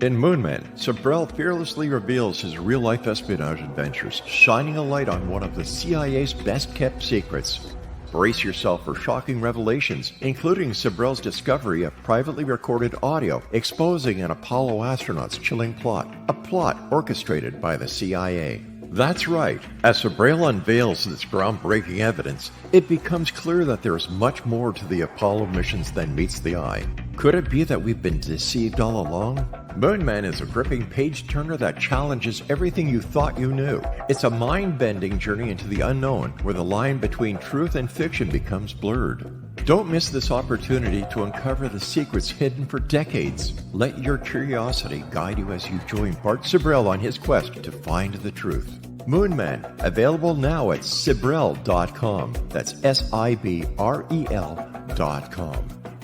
In Moon Man, Sibrel fearlessly reveals his real-life espionage adventures, shining a light on one of the CIA's best-kept secrets. Brace yourself for shocking revelations, including Sibrel's discovery of privately recorded audio exposing an Apollo astronaut's chilling plot, a plot orchestrated by the CIA. That's right. As Sibrel unveils this groundbreaking evidence, it becomes clear that there is much more to the Apollo missions than meets the eye. Could it be that we've been deceived all along? Moon Man is a gripping page-turner that challenges everything you thought you knew. It's a mind-bending journey into the unknown, where the line between truth and fiction becomes blurred. Don't miss this opportunity to uncover the secrets hidden for decades. Let your curiosity guide you as you join Bart Sibrel on his quest to find the truth. Moon Man, available now at Sibrel.com. That's Sibrel.com.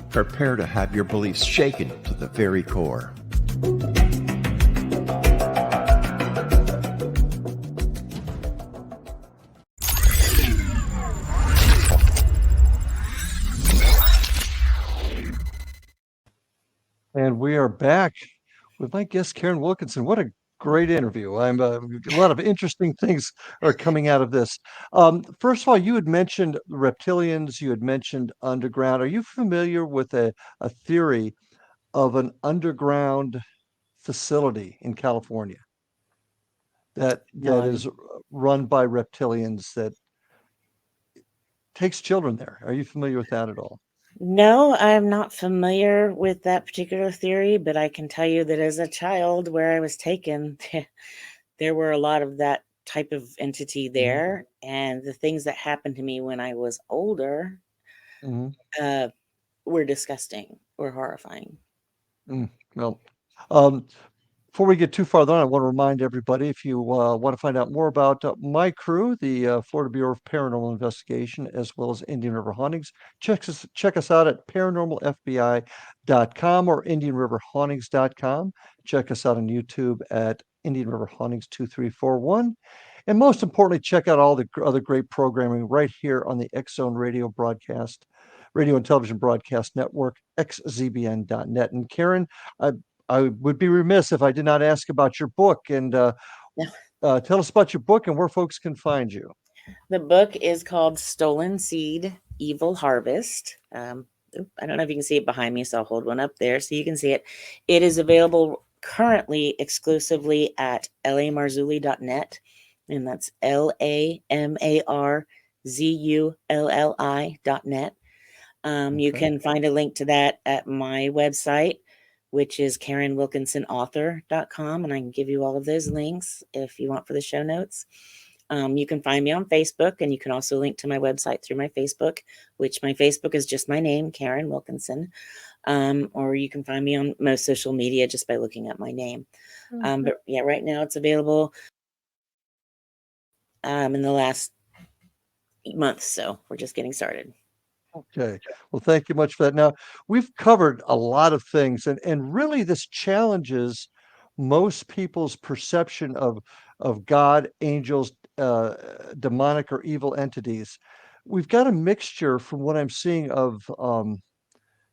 Prepare to have your beliefs shaken to the very core. And we are back with my guest, Karin Wilkinson. What a great interview. A lot of interesting things are coming out of this. First of all, you had mentioned reptilians, you had mentioned underground. Are you familiar with a theory of an underground facility in California that is run by reptilians that takes children there? Are you familiar with that at all? No, I'm not familiar with that particular theory, but I can tell you that as a child where I was taken, there were a lot of that type of entity there. And the things that happened to me when I was older were disgusting or horrifying. Well, before we get too far on, I want to remind everybody, if you want to find out more about my crew, the Florida Bureau of Paranormal Investigation, as well as Indian River Hauntings, check us out at paranormalfbi.com or indianriverhauntings.com. Check us out on YouTube at Indian River Hauntings 2341. And most importantly, check out all the other great programming right here on the X-Zone Radio and Television Broadcast Network, xzbn.net. And Karin, I would be remiss if I did not ask about your book, and tell us about your book and where folks can find you. The book is called Stolen Seed, Evil Harvest. I don't know if you can see it behind me, so I'll hold one up there so you can see it. It is available currently exclusively at lamarzulli.net, and that's LAMARZULLI.net. You can find a link to that at my website, which is KarinWilkinsonAuthor.com, and I can give you all of those links if you want for the show notes. You can find me on Facebook, and you can also link to my website through my Facebook, which my Facebook is just my name, Karin Wilkinson. Or you can find me on most social media just by looking at my name. But yeah, right now it's available in the last month, so we're just getting started. Okay. Well, thank you much for that. Now, we've covered a lot of things, and really this challenges most people's perception of God, angels, demonic or evil entities. We've got a mixture, from what I'm seeing, of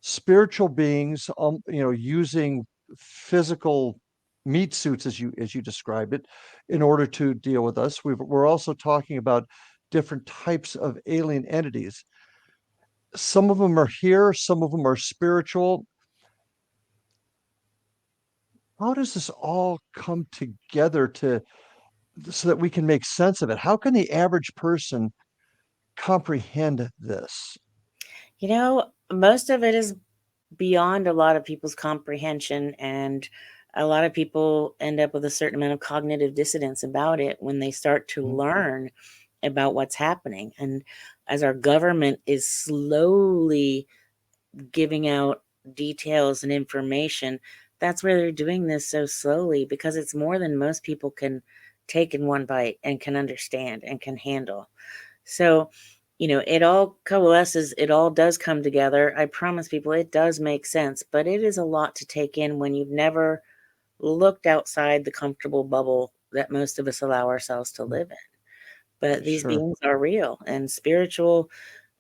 spiritual beings, using physical meat suits, as you described it, in order to deal with us. We're also talking about different types of alien entities. Some of them are here, some of them are spiritual. How does this all come together so that we can make sense of it? How can the average person comprehend this? Most of it is beyond a lot of people's comprehension, and a lot of people end up with a certain amount of cognitive dissonance about it when they start to learn about what's happening. And as our government is slowly giving out details and information, that's where they're doing this so slowly, because it's more than most people can take in one bite and can understand and can handle. So, it all coalesces, it all does come together. I promise people it does make sense, but it is a lot to take in when you've never looked outside the comfortable bubble that most of us allow ourselves to live in. But these Sure. beings are real, and spiritual,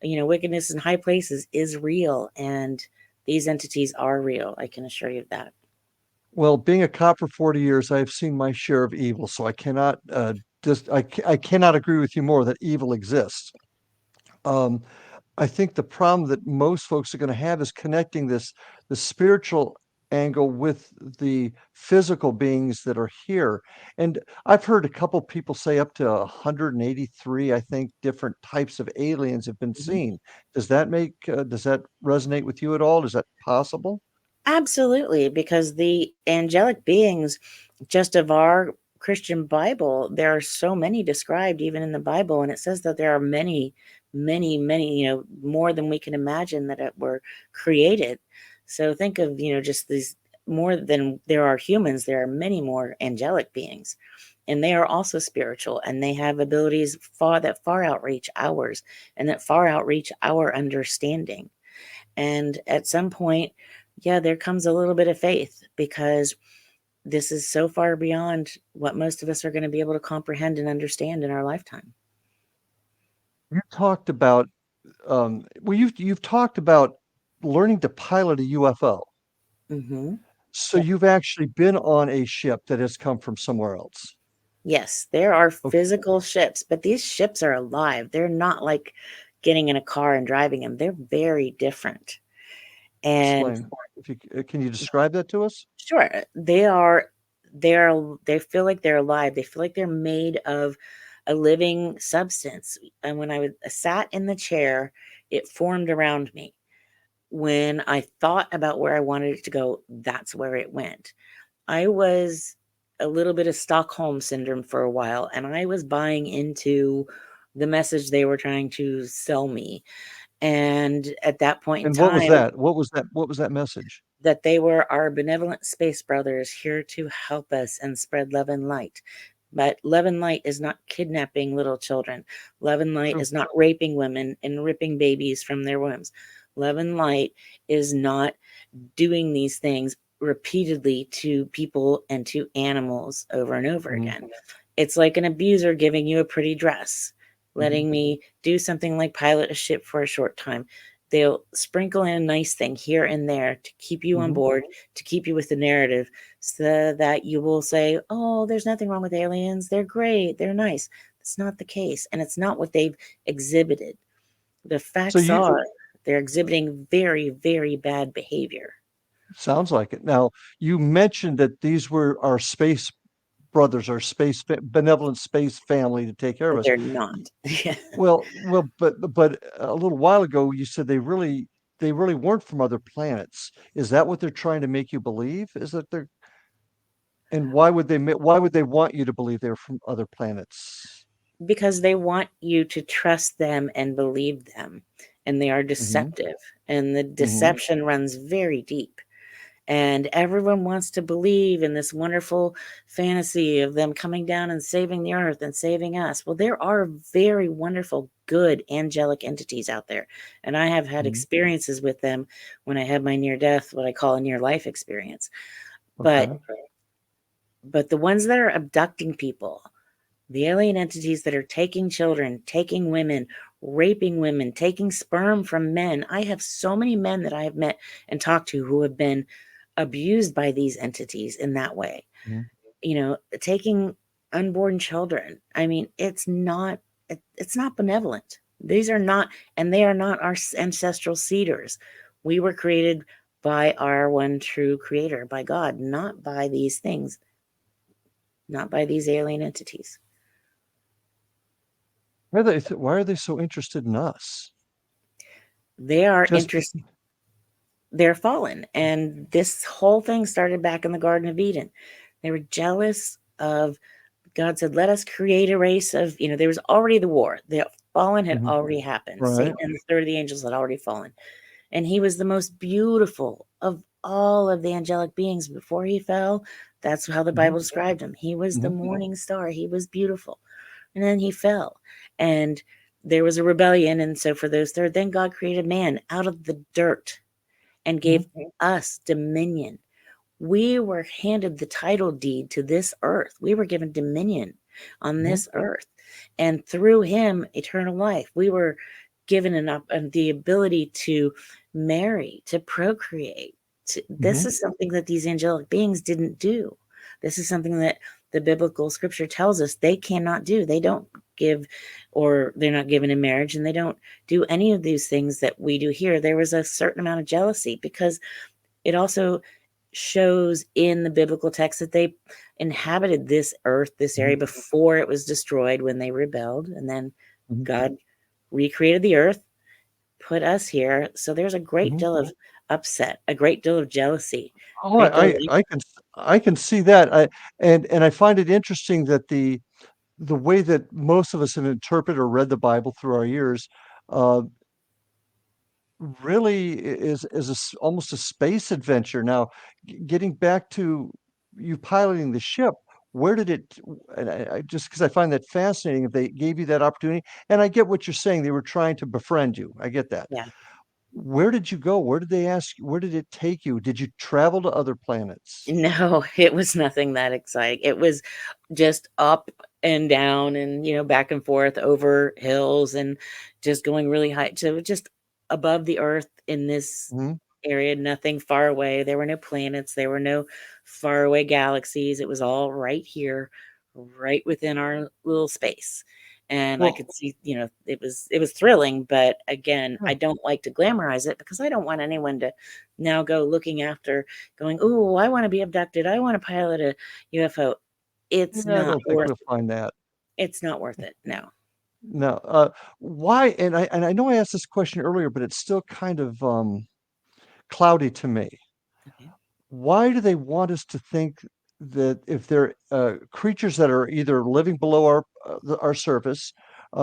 wickedness in high places is real, and these entities are real. I can assure you of that. Well, being a cop for 40 years, I've seen my share of evil, so I cannot I cannot agree with you more that evil exists. I think the problem that most folks are going to have is connecting the spiritual angle with the physical beings that are here. And I've heard a couple people say up to 183, I think, different types of aliens have been Mhm. seen. Does that resonate with you at all? Is that possible? Absolutely, because the angelic beings, just of our Christian Bible, there are so many described even in the Bible, and it says that there are many, many, many, more than we can imagine that were created. So think of, just these, more than there are humans, there are many more angelic beings, and they are also spiritual, and they have abilities that far outreach ours, and that far outreach our understanding. And at some point, yeah, there comes a little bit of faith, because this is so far beyond what most of us are going to be able to comprehend and understand in our lifetime. You talked about you've talked about learning to pilot a UFO. Hmm. So you've actually been on a ship that has come from somewhere else. Yes, there are Okay, physical ships, but these ships are alive. They're not like getting in a car and driving them. They're very different. And explain. If you can you describe that to us? sure, they feel like they're alive. They feel like they're made of a living substance. And when sat in the chair, it formed around me. When I thought about where I wanted it to go, that's where it went. I was a little bit of Stockholm syndrome for a while, and I was buying into the message they were trying to sell me. And at that point in And what was time, that? What was that message? that they were our benevolent space brothers here to help us and spread love and light. But love and light is not kidnapping little children. Love and light True. is not raping women and ripping babies from their wombs. Love and light is not doing these things repeatedly to people and to animals over and over Mhm, again. It's like an abuser giving you a pretty dress, mhm, letting me do something like pilot a ship for a short time. They'll sprinkle in a nice thing here and there to keep you on mhm. board, to keep you with the narrative, so that you will say, oh, there's nothing wrong with aliens. They're great. They're nice. That's not the case. And it's not what they've exhibited. The So facts you are they're exhibiting very, very bad behavior. sounds like it. Now, you mentioned that these were our space brothers, our benevolent space family to take care of But us. they're not. Yeah. But a little while ago you said they really weren't from other planets. Is that what they're trying to make you believe? Is that they're and why would they want you to believe they're from other planets? Because they want you to trust them and believe them. And they are Mhm, deceptive. And the mhm, deception runs very deep. And everyone wants to believe in this wonderful fantasy of them coming down and saving the earth and saving us. Well, there are very wonderful, good angelic entities out there. And I have had mhm. experiences with them when I had my near death, what I call a near life experience. But Okay. the ones that are abducting people, the alien entities that are taking children, taking women, taking sperm from men. I have so many men that I have met and talked to who have been abused by these entities in that way. Mhm. Taking unborn children. I mean, it's not benevolent. These are not, and they are not our ancestral seeders. We were created by our one true creator, by God, not by these things, not by these alien entities. Why are they so interested in us? They are Just interested they're fallen. And this whole thing started back in the Garden of Eden. They were jealous of, God said, let us create a race of, there was already the war. The fallen had already happened. Right. Satan and the third of the angels had already fallen. And he was the most beautiful of all of the angelic beings before he fell. That's how the Bible described him. He was the morning star. He was beautiful. And then he fell. And there was a rebellion. And so for those third, then God created man out of the dirt and gave us dominion. We were handed the title deed to this earth. We were given dominion on this earth. And through him, eternal life. We were given the ability to marry, to procreate. This is something that these angelic beings didn't do. This is something that the biblical scripture tells us they cannot do. They don't give, or they're not given in marriage, and they don't do any of these things that we do here. There was a certain amount of jealousy, because it also shows in the biblical text that they inhabited this earth, this area, before it was destroyed when they rebelled. And then God recreated the earth, put us here. So there's a great deal of upset, a great deal of jealousy. Oh, I can see that. And I find it interesting that the way that most of us have interpreted or read the Bible through our years, really is almost a space adventure. Now, getting back to you piloting the ship, where did it? And I just, because I find that fascinating, if they gave you that opportunity, and I get what you're saying, they were trying to befriend you. I get that. Yeah. Where did you go? Where did they ask? Where did it take you? Did you travel to other planets? No, it was nothing that exciting. It was just up and down and, back and forth over hills and just going really high. So just above the earth in this area, nothing far away. There were no planets. There were no faraway galaxies. It was all right here, right within our little space. And I could see, it was thrilling, but again, I don't like to glamorize it, because I don't want anyone to now go looking after going, oh, I want to be abducted. I want to pilot a UFO. It's I not don't think worth we'll find that. It's not worth it. No. No. Why? And I know I asked this question earlier, but it's still kind of cloudy to me. Okay. Why do they want us to think that if they're creatures that are either living below our surface,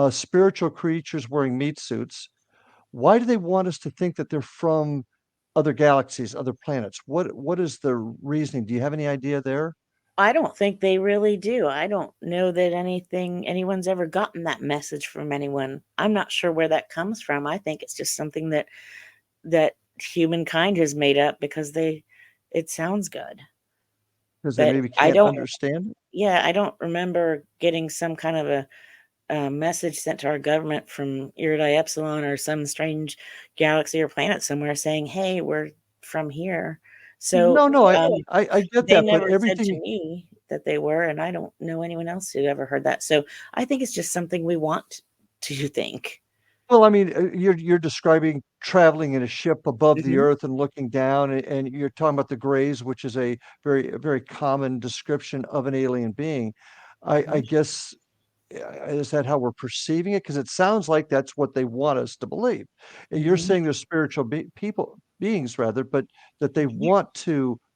spiritual creatures wearing meat suits, why do they want us to think that they're from other galaxies, other planets? What is the reasoning? Do you have any idea there? I don't think they really do. I don't know that anyone's ever gotten that message from anyone. I'm not sure where that comes from. I think it's just something that humankind has made up because it sounds good. Because they But maybe I can't don't understand it? Yeah, I don't remember getting some kind of a message sent to our government from Iridae Epsilon or some strange galaxy or planet somewhere saying, "Hey, we're from here." So No, I get they that, but never said to everything. me that they were, and I don't know anyone else who ever heard that. So I think it's just something we want to think. Well, I mean, you're describing traveling in a ship above the Mhm. earth and looking down, and you're talking about the grays, which is a very common description of an alien being. I Mhm. guess, is that how we're perceiving it? Because it sounds like that's what they want us to believe. And you're Mhm. saying they're spiritual beings rather, but that they want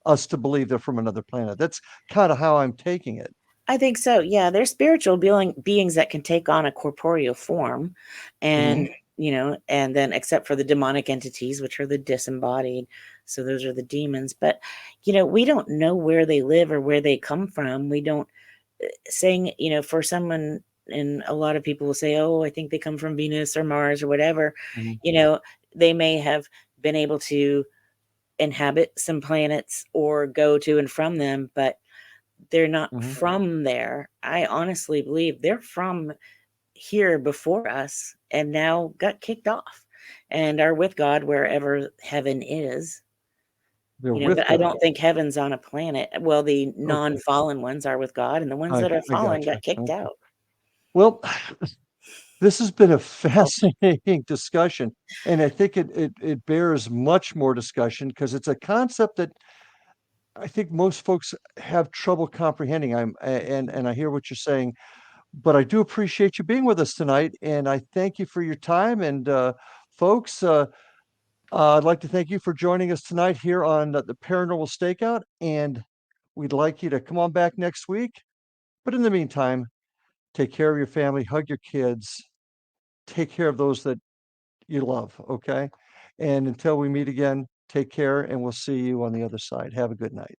us to believe they're from another planet. That's kind of how I'm taking it. I think so. Yeah, they're spiritual beings that can take on a corporeal form, and and then except for the demonic entities, which are the disembodied, so those are the demons. But we don't know where they live or where they come from. We don't saying for someone, and a lot of people will say, "Oh, I think they come from Venus or Mars or whatever." Mhm. They may have been able to inhabit some planets or go to and from them, but they're not Mhm. from there. I honestly believe they're from here before us and now got kicked off and are with God wherever heaven is. They're with But I God. don't think heaven's on a planet. Well, the Okay, non-fallen ones are with God, and the ones that are I fallen gotcha. got kicked Okay. out. Well, this has been a fascinating discussion, and I think it bears much more discussion because it's a concept that I think most folks have trouble comprehending. And I hear what you're saying, but I do appreciate you being with us tonight, and I thank you for your time. And folks, I'd like to thank you for joining us tonight here on the Paranormal Stakeout, and we'd like you to come on back next week. But in the meantime, take care of your family, hug your kids, take care of those that you love, okay? And until we meet again, take care, and we'll see you on the other side. Have a good night.